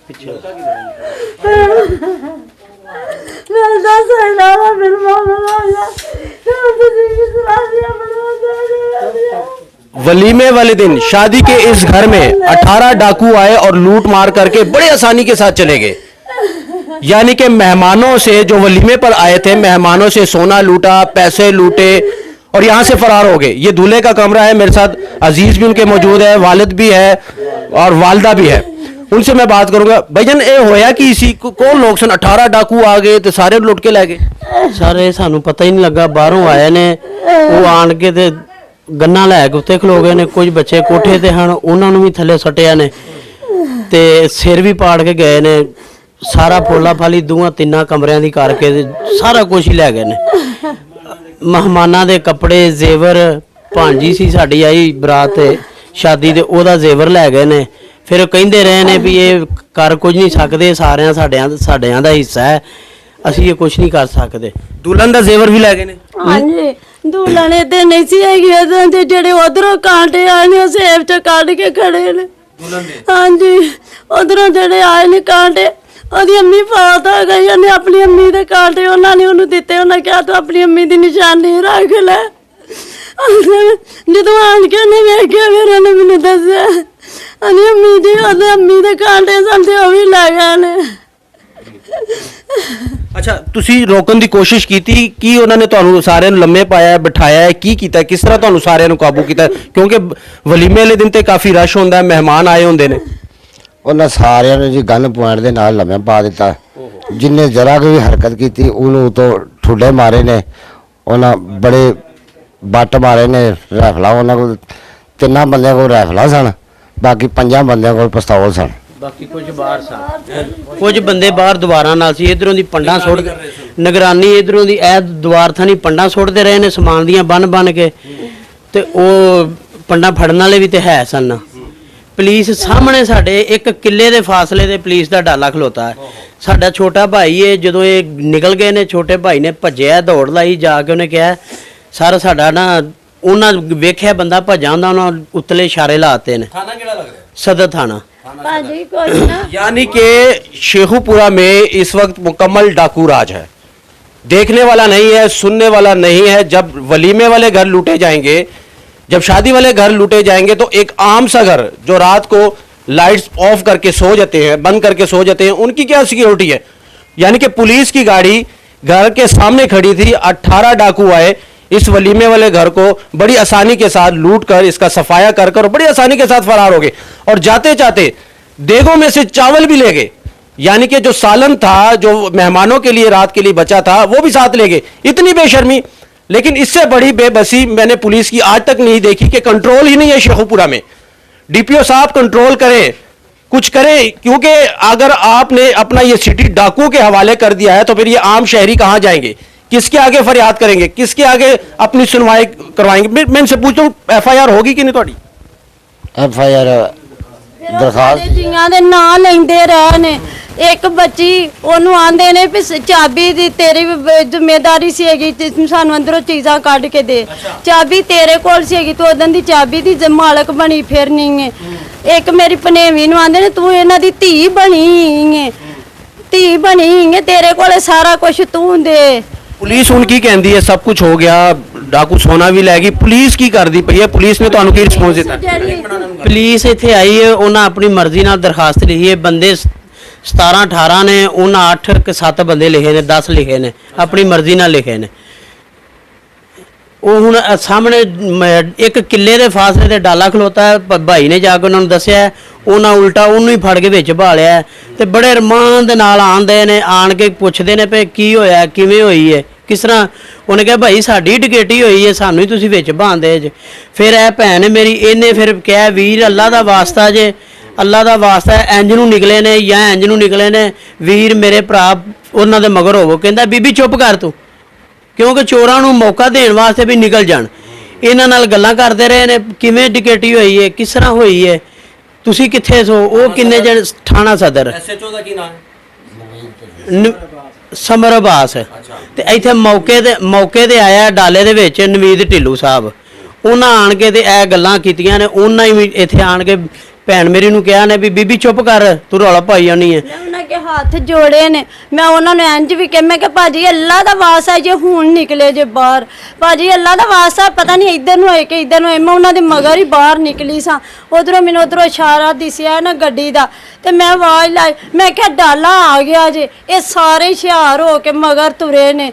ਪਿੱਛੇ वलीमे वाले दिन शादी के इस घर में 18 डाकू आए और लूट मार करके बड़े आसानी के साथ चले गए। यानी कि मेहमानों से, जो वलीमे पर आए थे, मेहमानों से सोना लूटा, पैसे लूटे और यहां से फरार हो गए। ये दूल्हे का कमरा है, मेरे साथ अजीज भी उनके मौजूद है, वालिद भी है और वालदा भी है। उनसे मैं बात करूंगा। भाईजान ये होया कि इसी कौन लोग सन 18 डाकू आ गए तो सारे लुट के लै गए? सारे सानू पता ही नहीं लगा, बाहरों आए ने वो आन के ते गन्ना लै के उत्ते खलो गए ने। कुछ बच्चे कोठे ते हन, उन्होंने भी थले सटिया ने ते सिर भी पाड़ के गए ने। सारा फुला फाली 2-3 कमरियां दी करके सारा कुछ ही लै गए ने। मेहमानां दे कपड़े, जेवर, भांजी सी साडी आई बरात शादी दे, ओदा जेवर लै गए ने। फिर कहते रहे ने भी ये कर कुछ नहीं सकते, सारे साडियां दा हिस्सा है, असी ये कुछ नहीं कर सकते। दुल्हन दा जेवर भी लै गए ने? हाँ जी, दुल्हन इतने नहीं सी है, जेडे उधरों कांटे आए ने सेब च कट के खड़े ने। हाँ जी, उधरों जेडे आए ने कांटे, ਉਹਦੀ अम्मी फौत हो गई, ਉਹਨੇ अपनी अम्मी ਦੇ ਕਾਂਟੇ ਉਹਨਾਂ ਨੇ ਉਹਨੂੰ ਦਿੱਤੇ। ਉਹਨਾਂ ਕਿਹਾ ਤੂੰ ਆਪਣੀ अम्मी ਦੀ ਨਿਸ਼ਾਨੀ ਰੱਖ ਲੈ। ਜਦੋਂ ਆਣ ਕੇ ਉਹਨੇ ਵੇਖਿਆ ਫਿਰ ਉਹਨੇ ਮੈਨੂੰ ਦੱਸਿਆ ਅਨੀ अम्मी जी ਉਹਦੇ अम्मी ਦੇ ਕਾਂਟੇ ਸੰਦੇ ਉਹ ਵੀ ਲੈ ਗਏ ਨੇ। अच्छा, तुसी रोकन दी कोशिश कीती कि उन्होंने तुहानू सारे लम्मे पाया, बिठाया है, की कीता, किस तरह तुहानू सारे काबू किया? क्योंकि वलीमे वाले दिन ते काफी रश होंदा है, मेहमान आए होंदे ने। उन्हें सारे ने जी गन पॉइंट के नाल लम्मे पा दिता। जिन्हें जरा कोई हरकत की उन्होंने तो ठुडे मारे ने, उन्हें बड़े बट मारे ने। राइफल उन्होंने को 3 बंदे को राइफल सन, बाकी 5 बंदे को पिस्तौल सन। बाकी कुछ बाहर सन, कुछ बंदे बाहर दीवारां नाल सी। इधरों दी पंडा सुट निगरानी, इधरों दी ए दीवार थानी पंडा सुटते रहे ने समान दियां बन के ते ओ पंडा फड़न वाले भी ते है सन। पुलिस सामने साडे 1 किले दे फासले ते पुलिस दा डाला खलोता है। साडा छोटा भाई है, जदों ये निकल गए ने, छोटे भाई ने भज्जिया, दौड़ लाई, जाके उन्हें कहा सर साडा ना उन्हां वेख्या बंदा भज्जा हुंदा, उन्हां उतले इशारे लाते ने। थाना केड़ा लग रहा है? सदर थाना। भाजी कोई ना, यानी कि शेखुपुरा में इस वक्त मुकम्मल डाकू राज है। देखने वाला नहीं है, सुनने वाला नहीं है। जब वलीमे वाले घर लूटे जाएंगे, जब शादी वाले घर लूटे जाएंगे, तो एक आम सा घर जो रात को लाइट्स ऑफ करके सो जाते हैं, बंद करके सो जाते हैं, उनकी क्या सिक्योरिटी है? यानी कि पुलिस की गाड़ी घर के सामने खड़ी थी, 18 डाकू आए, इस वलीमे वाले घर को बड़ी आसानी के साथ लूट कर, इसका सफाया कर कर बड़ी आसानी के साथ फरार हो गए। और जाते जाते देगों में से चावल भी ले गए। यानी कि जो सालन था, जो मेहमानों के लिए रात के लिए बचा था, वो भी साथ ले गए। इतनी बेशर्मी। लेकिन इससे बड़ी बेबसी मैंने पुलिस की आज तक नहीं देखी कि कंट्रोल ही नहीं है शेखुपुरा में। डीपीओ साहब कंट्रोल करें, कुछ करें, क्योंकि अगर आपने अपना ये सिटी डाकू के हवाले कर दिया है तो फिर ये आम शहरी कहां जाएंगे, किसके आगे फरियाद करेंगे, किसके आगे अपनी सुनवाई करवाएंगे? मैं इनसे पूछता हूँ, FIR होगी कि नहीं थोड़ी? FIR दरखास्त जियां दे नां लेंदे रहे ने। एक बच्ची ओनू आंदे ने भी चाबी दी तेरी जिम्मेदारी सीगी, सानू अंदरों चीज़ां कढ़ के दे। चाबी तेरे कोल सीगी, तू उदन दी चाबी दी मालक बनी फिरनी है। एक मेरी भनेवी नू आंदे ने तू इन्हां दी धी बनी है, धी बनी है, तेरे कोल सारा कुछ तू दे। पुलिस उनकी कहती है सब कुछ हो गया, डाकू सोना भी लैगी, पुलिस की कर दी पई है? पुलिस ने तुहानू की रिस्पॉन्स दिता? पुलिस इत्थे आई है, उन्हें अपनी मर्जी नाल दरखास्त लिखी है। बंदे 17-18 ने, उन्हें 8-7 बंदे लिखे ने, 10 लिखे ने, अपनी मर्जी नाल लिखे ने। वो हुण सामने 1 किले दे फासले ते डाला खलोता है। भाई ने जाके उन्होंने दस्सिया, उन्हें उल्टा उन्होंने ही फड़ के विच भालिया ते बड़े रमान दे नाल आंदे ने, आन के पुछदे ने पे की होया, किवें होई है, किस तरह। उन्हें कहा भाई साडी डकैती होई है, सानू ही तुसीं विच बांधे जे। फिर ए भैन मेरी इन्हें फिर कहा वीर अल्लाह दा वास्ता जे, अल्लाह दा वास्ता इंज नूं निकले ने या इंज नूं निकले ने, वीर मेरे भरा उन्हां दे मगर होवो। कहंदा बीबी चुप कर तू, क्योंकि चोरां नूं मौका देण वास्ते भी निकल जाण। इन्हां नाल गल्लां करदे रहे ने, किवें डकैती होई है, किस तरह होई है, तुसीं कित्थे सो, ਉਹ किन्ने जण थाना सदर SHO ਦਾ ਕੀ ਨਾਮ ਹੈ? समर अब्बास। ते इत्थे मौके ते आया डाले दे विच नवीद ढिल्लू साहब। उन्हां आण के ते ਇਹ ਗੱਲਾਂ ਕੀਤੀਆਂ ਨੇ। ਉਹਨਾਂ ਹੀ ਇੱਥੇ ਆਣ ਕੇ ਭੈਣ ਮੇਰੀ ਨੂੰ ਕਿਹਾ ਨੇ ਵੀ ਬੀਬੀ ਚੁੱਪ ਕਰ ਤੂੰ ਰੌਲਾ ਪਾਈ ਜਾਣੀ ਹੈ। ਮੈਂ ਉਹਨਾਂ ਕੇ ਹੱਥ ਜੋੜੇ ਨੇ, ਮੈਂ ਉਹਨਾਂ ਨੂੰ ਇੰਜ ਵੀ ਕਿ ਮੈਂ ਕਿ ਭਾਜੀ ਅੱਲਾ ਦਾ ਵਾਸਤਾ ਹੈ, ਜੇ ਹੁਣ ਨਿਕਲੇ ਜੇ ਬਾਹਰ, ਭਾਜੀ ਅੱਲਾ ਦਾ ਵਾਸਤਾ ਹੈ, ਪਤਾ ਨਹੀਂ ਇੱਧਰ ਨੂੰ ਹੋਏ ਕਿ ਇੱਧਰ ਨੂੰ ਹੋਏ। ਮੈਂ ਉਹਨਾਂ ਦੇ ਮਗਰ ਹੀ ਬਾਹਰ ਨਿਕਲੀ ਸਾਂ, ਉਧਰੋਂ ਮੈਨੂੰ ਉਧਰੋਂ ਇਸ਼ਾਰਾ ਦਿਸਿਆ ਨਾ ਗੱਡੀ ਦਾ, ਤੇ ਮੈਂ ਆਵਾਜ਼ ਲਾਈ, ਮੈਂ ਕਿਹਾ ਡਾਲਾ ਆ ਗਿਆ ਜੇ। ਇਹ ਸਾਰੇ ਹੁਸ਼ਿਆਰ ਹੋ ਕੇ ਮਗਰ ਤੁਰੇ ਨੇ।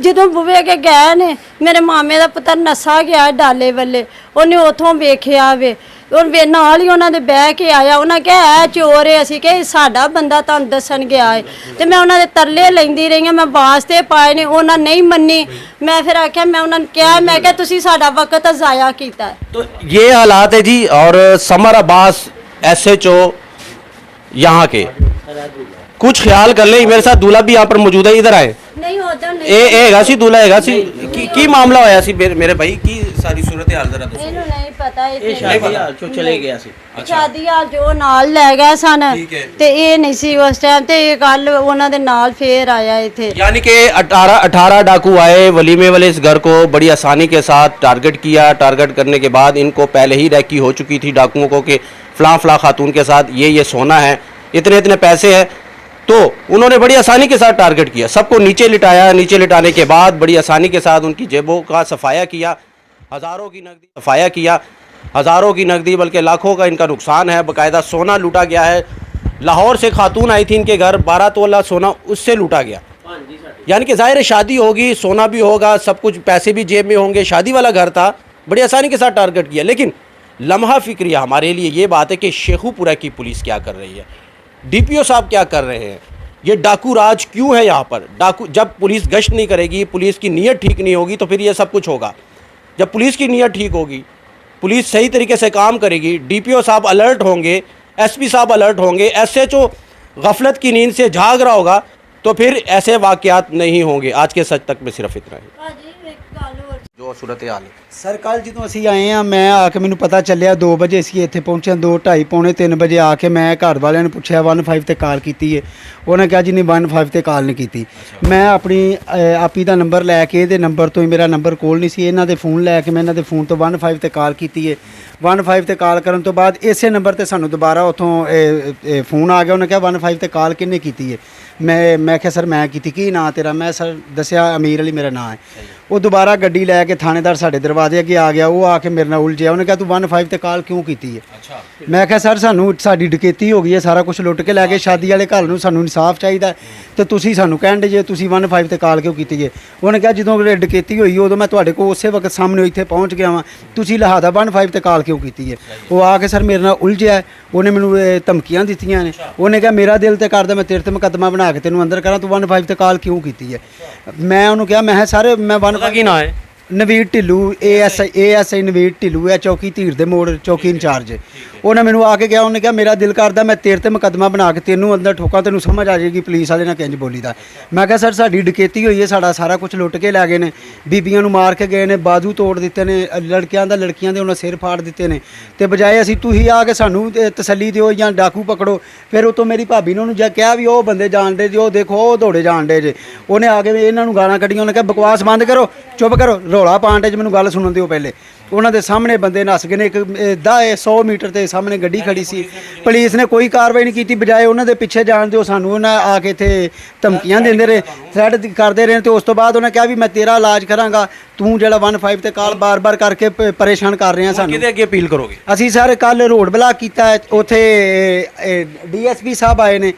ਜਦੋਂ ਬੂਹੇ ਕੇ ਗਏ ਨੇ, ਮੇਰੇ ਮਾਮੇ ਦਾ ਪੁੱਤਰ ਨਸਾ ਗਿਆ ਡਾਲੇ ਵੱਲੇ, ਉਹਨੇ ਉਥੋਂ ਵੇਖਿਆ ਵੇ, ਉਹ ਨਾਲ ਹੀ ਉਹਨਾਂ ਦੇ ਬਹਿ ਕੇ ਆਇਆ। ਉਹਨਾਂ ਕਿਹਾ ਇਹ ਚੋਰ ਹੈ, ਅਸੀਂ ਕਿ ਸਾਡਾ ਬੰਦਾ ਤੁਹਾਨੂੰ ਦੱਸਣ ਗਿਆ ਹੈ। ਤੇ ਮੈਂ ਉਹਨਾਂ ਦੇ ਤਰਲੇ ਲੈਂਦੀ ਰਹੀ ਹਾਂ, ਮੈਂ ਵਾਸਤੇ ਪਾਏ ਨੇ, ਉਹਨਾਂ ਨਹੀਂ ਮੰਨੀ। ਮੈਂ ਫਿਰ ਆਖਿਆ, मैं ਉਹਨਾਂ ਨੂੰ ਕਿਹਾ, मैं ਕਿਹਾ ਤੁਸੀਂ ਸਾਡਾ ਵਕਤ ਜ਼ਾਇਆ ਕੀਤਾ ਹੈ। तो ये हालात है जी। और समर अब्बास SHO यहाँ के, कुछ ख्याल कर ले। मेरे साथ दूल्हा भी यहाँ पर मौजूद है, इधर आए। नहीं होता नहीं ਇਹ ਹੈਗਾ ਸੀ दूल्हा हैगा सी की ਮਾਮਲਾ ਹੋਇਆ ਸੀ ਮੇਰੇ ਭਾਈ ਕੀ ਸਾਰੀ ਸੂਰਤ ਹਾਲ ਜ਼ਰਾ ਦੱਸੋ। ਇਹਨੂੰ ਨਹੀਂ ਪਤਾ ਇਹ ਇੱਥੇ ਸ਼ਾਦੀ ਹਾਲ ਚੋਂ ਚਲੇ ਗਿਆ ਸੀ। ਸ਼ਾਦੀ ਹਾਲ ਜੋ ਨਾਲ ਲੈ ਗਏ ਸਨ, ਠੀਕ ਹੈ। ਤੇ ਇਹ ਨਹੀਂ ਸੀ ਉਸ ਟਾਈਮ, ਤੇ ਇਹ ਗੱਲ ਉਹਨਾਂ ਦੇ ਨਾਲ ਫੇਰ ਆਇਆ ਇੱਥੇ। यानी कि 18 डाकू आए, वलीमे वाले इस घर को बड़ी आसानी के साथ टारगेट किया। टारगेट करने के बाद इनको पहले ही रैकी हो चुकी थी डाकुओं को कि फलां खातून के साथ ये सोना है, इतने पैसे हैं। तो उन्होंने बड़ी आसानी के साथ टारगेट किया, सबको नीचे लिटाया। नीचे लिटाने के बाद बड़ी आसानी के साथ उनकी जेबों का सफाया किया, हज़ारों की नकदी सफाया किया, हज़ारों की नकदी बल्कि लाखों का इनका नुकसान है। बाकायदा सोना लूटा गया है। लाहौर से खातून आई थी इनके घर, 12 तोला सोना उससे लूटा गया। यानी कि ज़ाहिर है शादी होगी, सोना भी होगा, सब कुछ, पैसे भी जेब में होंगे, शादी वाला घर था, बड़ी आसानी के साथ टारगेट किया। लेकिन लम्हा फ़िक्रिया हमारे लिए ये बात है कि शेखुपुरा की पुलिस क्या कर रही है, DPO साहब क्या कर रहे हैं, ये डाकू राज क्यों है यहाँ पर। डाकू, जब पुलिस गश्त नहीं करेगी, पुलिस की नीयत ठीक नहीं होगी, तो फिर ये सब कुछ होगा। जब पुलिस की नीयत ठीक होगी, पुलिस सही तरीके से काम करेगी, DPO साहब अलर्ट होंगे, SP साहब अलर्ट होंगे, SHO गफलत की नींद से जाग रहा होगा, तो फिर ऐसे वाक़यात नहीं होंगे। आज के सच तक में सिर्फ इतना ही ਭਾਜੀ ਇੱਕ ਗੱਲ ਹੋਰ, जो सूरत हाल है। ਸਰ ਕੱਲ ਜਦੋਂ ਅਸੀਂ ਆਏ ਆ, ਮੈਂ ਆ ਕੇ ਮੈਨੂੰ ਪਤਾ ਚੱਲਿਆ 2 ਵਜੇ ਅਸੀਂ ਇੱਥੇ ਪਹੁੰਚੇ, 2:30 ਪੌਣੇ 3 ਵਜੇ ਆ ਕੇ ਮੈਂ ਘਰ ਵਾਲਿਆਂ ਨੂੰ ਪੁੱਛਿਆ 15 ਤੇ ਕਾਲ ਕੀਤੀ ਹੈ। ਉਹਨੇ ਕਿਹਾ ਜੀ ਨਹੀਂ 15 ਤੇ ਕਾਲ ਨਹੀਂ ਕੀਤੀ। ਮੈਂ ਆਪਣੀ ਆਪੀ ਦਾ ਨੰਬਰ ਲੈ ਕੇ, ਇਹਦੇ ਨੰਬਰ ਤੋਂ ਹੀ, ਮੇਰਾ ਨੰਬਰ ਕੋਲ ਨਹੀਂ ਸੀ, ਇਹਨਾਂ ਦੇ ਫੋਨ ਲੈ ਕੇ ਮੈਂ ਇਹਨਾਂ ਦੇ ਫੋਨ ਤੋਂ 15 ਤੇ ਕਾਲ ਕੀਤੀ ਹੈ। 15 ਤੇ ਕਾਲ ਕਰਨ ਤੋਂ ਬਾਅਦ ਇਸੇ ਨੰਬਰ ਤੇ ਸਾਨੂੰ ਦੁਬਾਰਾ ਉੱਥੋਂ ਫੋਨ ਆ ਗਿਆ। ਉਹਨੇ ਕਿਹਾ 15 ਤੇ ਕਾਲ ਕਿਹਨੇ ਕੀਤੀ ਹੈ। ਮੈਂ ਕਿਹਾ ਸਰ ਮੈਂ ਕੀਤੀ। ਕੀ ਨਾਂ ਤੇਰਾ? ਮੈਂ ਸਰ ਦੱਸਿਆ ਅਮੀਰ ਅਲੀ ਮੇਰਾ ਨਾਂ ਹੈ। ਉਹ ਦੁਬਾਰਾ ਗੱਡੀ ਲੈ ਕੇ ਥਾਣੇਦਾਰ ਸਾਡੇ ਦਰਵਾਜ਼ੇ ਅੱਗੇ ਆ ਗਿਆ। ਉਹ ਆ ਕੇ ਮੇਰੇ ਨਾਲ ਉਲਝਿਆ। ਉਹਨੇ ਕਿਹਾ ਤੂੰ 15 ਤੇ ਕਾਲ ਕਿਉਂ ਕੀਤੀ ਹੈ? ਮੈਂ ਕਿਹਾ ਸਰ ਸਾਨੂੰ ਸਾਡੀ ਡਕੈਤੀ ਹੋ ਗਈ ਹੈ, ਸਾਰਾ ਕੁਝ ਲੁੱਟ ਕੇ ਲੈ ਗਏ, ਸ਼ਾਦੀ ਵਾਲੇ ਘਰ ਨੂੰ ਸਾਨੂੰ ਇਨਸਾਫ ਚਾਹੀਦਾ, ਤੇ ਤੁਸੀਂ ਸਾਨੂੰ ਕਹਿੰਦੇ ਜੇ ਤੁਸੀਂ 15 ਤੇ ਕਾਲ ਕਿਉਂ ਕੀਤੀ ਹੈ? ਉਹਨੇ ਕਿਹਾ ਜਦੋਂ ਡਕੈਤੀ ਹੋਈ ਉਦੋਂ ਮੈਂ ਤੁਹਾਡੇ ਕੋਲ ਉਸੇ ਵਕਤ ਸਾਹਮਣੇ ਇੱਥੇ ਪਹੁੰਚ ਗਿਆ ਵਾਂ, ਤੁਸੀਂ ਲਿਹਾਜ਼ਾ 15 ਤੇ ਕਾਲ ਕਿਉਂ ਕੀਤੀ ਹੈ? ਉਹ ਆ ਕੇ ਸਰ ਮੇਰੇ ਨਾਲ ਉਲਝਿਆ। ਉਹਨੇ ਮੈਨੂੰ ਧਮਕੀਆਂ ਦਿੱਤੀਆਂ ਨੇ। ਉਹਨੇ ਕਿਹਾ ਮੇਰਾ ਦਿਲ ਤੇ ਕਰਦਾ ਮੈਂ ਤੇਰੇ ਤੇ ਮੁਕੱਦਮਾ ਬਣਾ ਕੇ ਤੈਨੂੰ ਅੰਦਰ ਕਰਾਂ, ਤੂੰ 15 ਤੇ ਕਾਲ ਕਿਉਂ ਕੀਤੀ ਹੈ? ਮੈਂ ਉਹਨੂੰ ਕਿਹਾ, ਮੈਂ ਕਿਹਾ ਸਰ ਮੈਂ ਉਹਦਾ ਕੀ ਨਾਂ ਹੈ? ਨਵੀਰ ਢਿੱਲੂ, ASI ਨਵੀਰ ਢਿੱਲੂ ਹੈ, ਚੌਕੀ ਧੀਰ ਦੇ ਮੋੜ ਚੌਕੀ ਇੰਚਾਰਜ। ਉਹਨੇ ਮੈਨੂੰ ਆ ਕੇ ਕਿਹਾ, ਉਹਨੇ ਕਿਹਾ ਮੇਰਾ ਦਿਲ ਕਰਦਾ ਮੈਂ ਤੇਰੇ ਤੇ ਮੁਕੱਦਮਾ ਬਣਾ ਕੇ ਤੈਨੂੰ ਅੰਦਰ ਠੋਕਾਂ, ਤੈਨੂੰ ਸਮਝ ਆ ਜਾਏਗੀ ਪੁਲਿਸ ਵਾਲੇ ਨਾਲ ਕਿੰਜ ਬੋਲੀਦਾ। ਮੈਂ ਕਿਹਾ ਸਰ ਸਾਡੀ ਡਕੈਤੀ ਹੋਈ ਹੈ, ਸਾਡਾ ਸਾਰਾ ਕੁਝ ਲੁੱਟ ਕੇ ਲੈ ਗਏ ਨੇ, ਬੀਬੀਆਂ ਨੂੰ ਮਾਰ ਕੇ ਗਏ ਨੇ, ਬਾਜ਼ੂ ਤੋੜ ਦਿੱਤੇ ਨੇ, ਲੜਕਿਆਂ ਦੇ ਉਹਨਾਂ ਸਿਰ ਫਾੜ ਦਿੱਤੇ ਨੇ, ਤੇ ਬਜਾਏ ਅਸੀਂ ਤੁਸੀਂ ਆ ਕੇ ਸਾਨੂੰ ਤਸੱਲੀ ਦਿਓ ਜਾਂ ਡਾਕੂ ਪਕੜੋ। ਫਿਰ ਉਤੋਂ ਮੇਰੀ ਭਾਬੀ ਨੇ ਉਹਨੂੰ ਜਾ ਕਿਹਾ ਵੀ ਉਹ ਬੰਦੇ ਜਾਣਦੇ ਜੀ, ਉਹ ਦੇਖੋ ਉਹ ਦੌੜੇ ਜਾਣਦੇ ਜੇ। ਉਹਨੇ ਆ ਕੇ ਇਹਨਾਂ ਨੂੰ ਗਾਲਾਂ ਕੱਢੀਆਂ। ਉਹਨੇ ਕਿਹਾ ਬਕਵਾਸ ਬੰਦ ਕਰੋ, ਚੁੱਪ ਕਰੋ, ਰੌਲਾ ਪਾਉਣ ਦੇ, ਮੈਨੂੰ ਗੱਲ ਸੁਣਨ ਦਿਓ ਪਹਿਲੇ। ਉਹਨਾਂ ਦੇ ਸਾਹਮਣੇ ਬੰਦੇ ਨੱਸ ਗਏ ਨੇ। ਇੱਕ 100 ਮੀਟਰ ਤੇ ਸਾਹਮਣੇ ਗੱਡੀ ਖੜੀ ਸੀ। ਪੁਲਿਸ ਨੇ ਕੋਈ ਕਾਰਵਾਈ ਨਹੀਂ ਕੀਤੀ, ਬਜਾਏ ਉਹਨਾਂ ਦੇ ਪਿੱਛੇ ਜਾਣ ਦਿਓ ਸਾਨੂੰ। ਉਹਨਾਂ ਆ ਕੇ ਇੱਥੇ ਧਮਕੀਆਂ ਦਿੰਦੇ ਰਹੇ, ਥ੍ਰੈਟ ਕਰਦੇ ਰਹੇ। ਤੇ ਉਸ ਤੋਂ ਬਾਅਦ ਉਹਨੇ ਕਿਹਾ ਵੀ ਮੈਂ ਤੇਰਾ ਇਲਾਜ ਕਰਾਂਗਾ, ਤੂੰ ਜਿਹੜਾ 15 ਤੇ ਕਾਲ ਬਾਰ-ਬਾਰ ਕਰਕੇ ਪਰੇਸ਼ਾਨ ਕਰ ਰਿਹਾ ਸਾਨੂੰ। ਕਿਹਦੇ ਅੱਗੇ ਅਪੀਲ ਕਰੋਗੇ? ਅਸੀਂ ਸਰ ਕੱਲ ਰੋਡ ਬਲਾਕ ਕੀਤਾ, ਉੱਥੇ DSP ਸਾਹਿਬ ਆਏ ਨੇ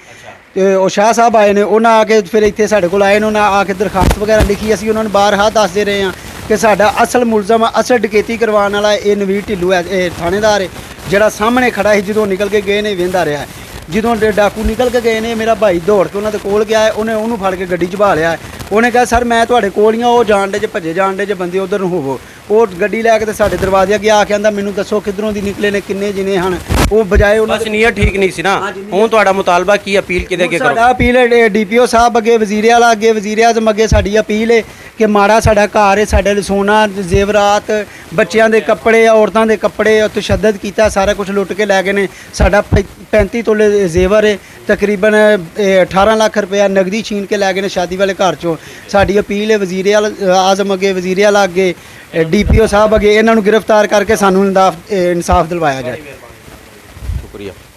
ਤੇ ਉਹ ਸ਼ਾਹ ਸਾਹਿਬ ਆਏ ਨੇ। ਉਹਨਾਂ ਆ ਕੇ ਫਿਰ ਇੱਥੇ ਸਾਡੇ ਕੋਲ ਆਏ ਨੇ, ਉਹਨਾਂ ਆ ਕੇ ਦਰਖਾਸਤ ਵਗੈਰਾ ਲਿਖੀ। ਅਸੀਂ ਉਹਨਾਂ ਨੂੰ ਬਾਰ-ਬਾਰ ਦੱਸਦੇ ਰਹੇ ਹਾਂ ਕਿ ਸਾਡਾ ਅਸਲ ਮੁਲਜ਼ਮ, ਅਸਲ ਡਕੈਤੀ ਕਰਵਾਉਣ ਵਾਲਾ ਇਹ ਨਵੀਰ ਢਿੱਲੂ ਹੈ, ਇਹ ਥਾਣੇਦਾਰ ਹੈ, ਜਿਹੜਾ ਸਾਹਮਣੇ ਖੜਾ ਸੀ। ਜਦੋਂ ਨਿਕਲ ਕੇ ਗਏ ਨੇ ਵਹਿੰਦਾ ਰਿਹਾ। ਜਦੋਂ ਡਾਕੂ ਨਿਕਲ ਕੇ ਗਏ ਨੇ, ਮੇਰਾ ਭਾਈ ਦੌੜ ਕੇ ਉਹਨਾਂ ਦੇ ਕੋਲ ਗਿਆ ਹੈ। ਉਹਨੇ ਉਹਨੂੰ ਫੜ ਕੇ ਗੱਡੀ 'ਚ ਭਾ ਲਿਆ। ਉਹਨੇ ਕਿਹਾ ਸਰ ਮੈਂ ਤੁਹਾਡੇ ਕੋਲ ਹੀ ਆ, ਉਹ ਜਾਣਦੇ ਜੇ ਭੱਜੇ ਜਾਣਦੇ ਜੇ ਬੰਦੇ ਉਧਰ ਨੂੰ ਹੋਵੋ। ਉਹ ਗੱਡੀ ਲੈ ਕੇ ਤੇ ਸਾਡੇ ਦਰਵਾਜ਼ੇ ਅੱਗੇ ਆ ਕੇ ਆਂਦਾ ਮੈਨੂੰ ਦੱਸੋ ਕਿੱਧਰੋਂ ਦੀ ਨਿਕਲੇ ਨੇ, ਕਿੰਨੇ ਜਿਨੇ ਹਨ। ਉਹ ਬਜਾਏ ਉਹਨਾਂ ਬਸ ਨੀਅਤ ਠੀਕ ਨਹੀਂ ਸੀ ਨਾ। ਹੁਣ ਤੁਹਾਡਾ ਮੁਤਾਲਬਾ ਕੀ ਅਪੀਲ ਕਿਹਦੇ ਅੱਗੇ ਕਰੋਗੇ? ਸਾਡਾ ਅਪੀਲ ਹੈ DPO ਸਾਹਿਬ ਅੱਗੇ, ਵਜ਼ੀਰ ਆਲਾ ਅੱਗੇ, ਵਜ਼ੀਰ ਆਜ਼ਮ ਅੱਗੇ ਸਾਡੀ ਅਪੀਲ ਹੈ ਕਿ ਮਾੜਾ ਸਾਡਾ ਘਰ ਹੈ, ਸਾਡੇ ਲਈ ਸੋਨਾ ਜ਼ੇਵਰਾਤ, ਬੱਚਿਆਂ ਦੇ ਕੱਪੜੇ, ਔਰਤਾਂ ਦੇ ਕੱਪੜੇ ਤਸ਼ੱਦਦ ਕੀਤਾ, ਸਾਰਾ ਕੁਝ ਲੁੱਟ ਕੇ ਲੈ ਗਏ ਨੇ। ਸਾਡਾ 35 ਤੋਲੇ ਜ਼ੇਵਰ ਹੈ, ਤਕਰੀਬਨ 18 ਲੱਖ ਰੁਪਇਆ ਨਗਦੀ ਛੀਨ ਕੇ ਲੈ ਗਏ ਨੇ ਸ਼ਾਦੀ ਵਾਲੇ ਘਰ ਚੋਂ। ਸਾਡੀ ਅਪੀਲ ਹੈ ਵਜ਼ੀਰ ਆਜ਼ਮ ਅੱਗੇ, ਵਜ਼ੀਰ ਆਲਾ ਅੱਗੇ, DPO ਸਾਹਿਬ ਅੱਗੇ, ਇਹਨਾਂ ਨੂੰ ਗ੍ਰਿਫਤਾਰ ਕਰਕੇ ਸਾਨੂੰ ਇਨਸਾਫ ਦਿਲਵਾਇਆ ਜਾਏ। शुक्रिया।